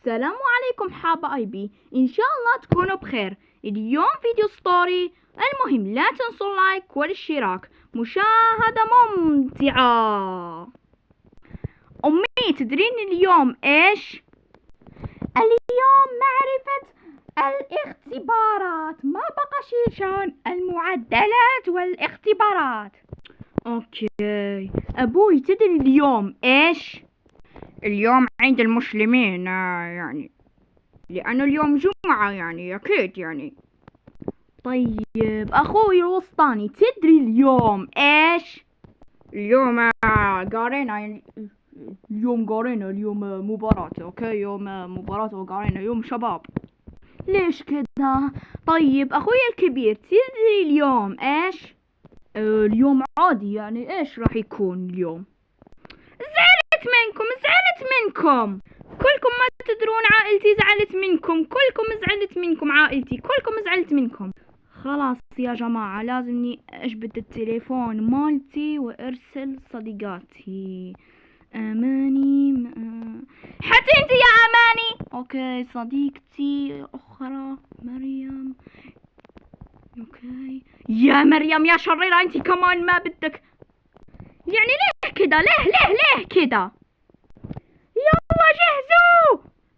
السلام عليكم حبايبي، إن شاء الله تكونوا بخير. اليوم فيديو ستوري، المهم لا تنسوا اللايك والاشتراك. مشاهدة ممتعة. أمي تدرين اليوم إيش؟ اليوم معرفة الاختبارات، ما بقى شي شان المعدلات والاختبارات. أوكي أبوي تدري اليوم إيش؟ اليوم عيد المسلمين يعني لأنه اليوم جمعة يعني أكيد يعني. طيب أخوي الوسطاني تدري اليوم إيش؟ اليوم قارينا يعني اليوم قارينا اليوم مباراة. أوكي يوم مباراة وقارينا يوم شباب. ليش كده؟ طيب أخوي الكبير تدري اليوم إيش؟ اليوم عادي يعني إيش راح يكون اليوم؟ زعلت منكم كلكم ما تدرون. عائلتي زعلت منكم كلكم، زعلت منكم عائلتي كلكم، زعلت منكم. خلاص يا جماعة لازمني أجبد التليفون مالتي وأرسل صديقاتي. أماني حتى أنت يا أماني. أوكي صديقتي أخرى مريم. أوكي يا مريم يا شريرة أنت كمان ما بدك يعني ليه كده؟ ليه كده؟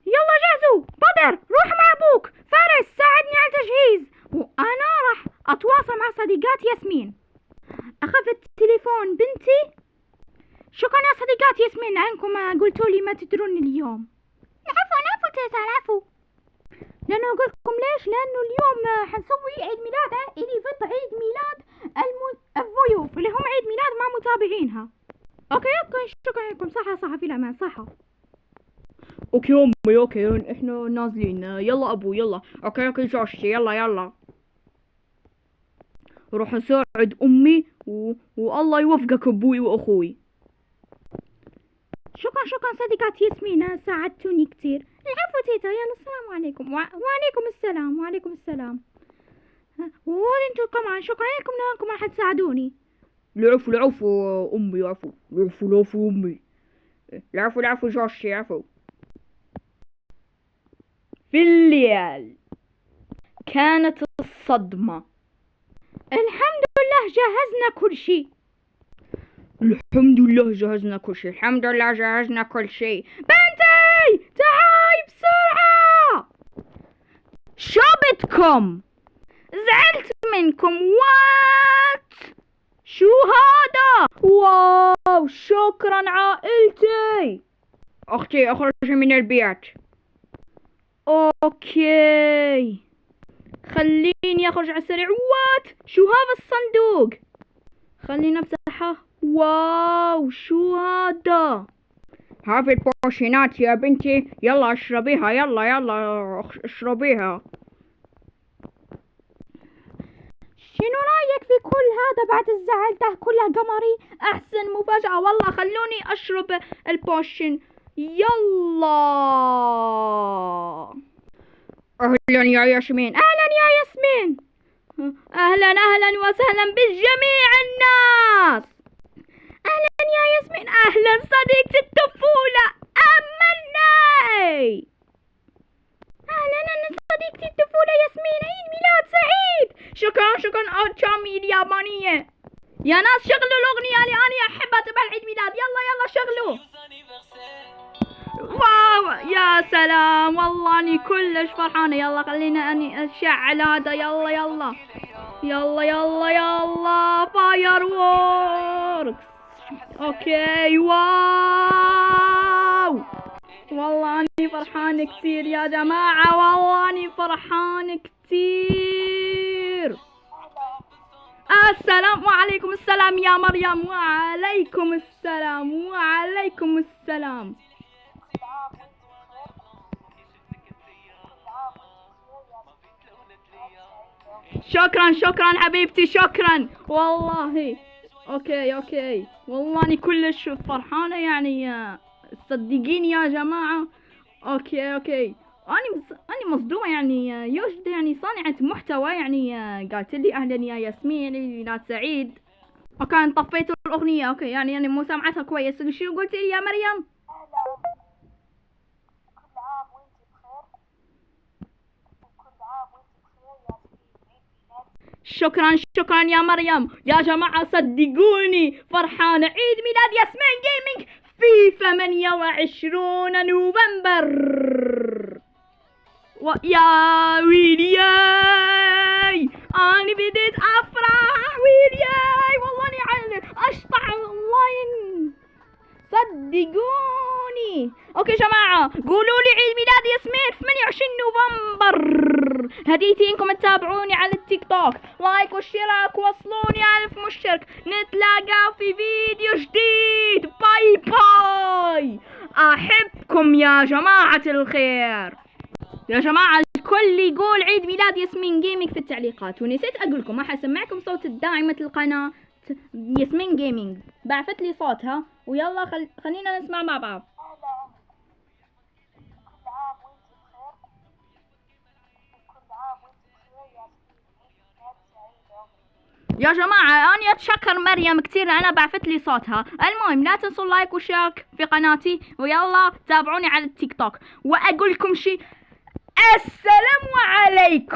يلا جهزوا بدر روح مع ابوك. فارس ساعدني على التجهيز وانا راح اتواصل مع صديقات ياسمين. اخذت تليفون بنتي. شكرا يا صديقات ياسمين عنكم قلتوا لي ما تدرون اليوم. العفو تيتا العفو. لانه اقول لكم ليش؟ لانه اليوم حنسوي عيد ميلاد عائلي فت عيد ميلاد الضيوف اللي هم عيد ميلاد مع متابعينها. اوكي شكرا لكم. صح في الامان صح. اوكي امي اوكي احنا نازلين. يلا ابو يلا. اوكي جوشي يلا روح نساعد امي والله يوفقك ابوي واخوي. شكرا صديقات ياسمين ساعدتوني كتير. العفو تيتا. يلا السلام عليكم. وعليكم السلام. وانتم كمان شكرا لكم لانكم راح تساعدوني. العفو امي. العفو امي. العفو جوشي عفو. في الليل كانت الصدمة. الحمد لله جهزنا كل شيء. بنتي تعالي بسرعة. شو بدكم؟ زعلت منكم. شو هذا؟ واو شكرا عائلتي. اختي اخرجي من البيت. اوكي خليني اخرج على السريع. شو هذا الصندوق؟ خليني افتحه. واو شو هذا؟ هذه البوشينات يا بنتي يلا اشربيها. يلا اشربيها. شنو رايك في كل هذا بعد الزعل ده كله قمري؟ احسن مفاجأة والله. خلوني اشرب البوشن. يلا اهلا يا ياسمين. اهلا وسهلا بالجميع الناس. اهلا يا ياسمين. اهلا صديقتي الطفولة امني. اهلا انا صديقتي الطفولة ياسمين. عيد ميلاد سعيد. شكرا ارشامي اليابانية. يا ناس شغلوا الاغنية اللي انا احبها تبع العيد ميلاد. يلا شغلوا. واو يا سلام والله اني كلش فرحانة. يلا خلينا اني اشعل هذا. يلا فاير ووركس. اوكي واو والله اني فرحان كثير يا جماعة. والله اني فرحان كثير. وعليكم السلام يا مريم. وعليكم السلام. شكرا حبيبتي شكرا والله. اوكي والله اني كلش فرحانة يعني صدقيني يا جماعة. اوكي اني مصدومة يعني. يوجد يعني صانعة محتوى يعني قالت لي اهلا يا ياسمين عيد ميلاد سعيد. اوكي طفيت الاغنية. اوكي يعني انا مو سامعتها كويس. شنو قلت لي يا مريم؟ شكرا يا مريم. يا جماعة صدقوني فرحان عيد ميلاد ياسمين جيمنج في 28 نوفمبر. يا ويلياي أنا بديت أفرح ويلياي، والله أني أشطح والله صدقوني. اوكي جماعة قولوا لي عيد ميلاد ياسمين 28 نوفمبر. هديتي انكم تتابعوني على التيك توك، لايك واشتراك، وصلوني 1000 مشترك. نتلاقى في فيديو جديد. باي باي. احبكم يا جماعة الخير. يا جماعة الكل يقول عيد ميلاد ياسمين جيمنج في التعليقات. ونسيت اقول لكم راح اسمعكم صوت الداعمة القناة ياسمين جيمنج، بعثت لي صوتها ويلا خلينا نسمع مع بعض. كل عام وانت بخير، كل عام وانت بخير يا سعيدة. يا جماعة أنا أتشكر مريم كتير أنا بعثت لي صوتها. المهم لا تنسوا اللايك والشارك في قناتي، ويلا تابعوني على التيك توك. وأقول لكم شي، السلام عليكم.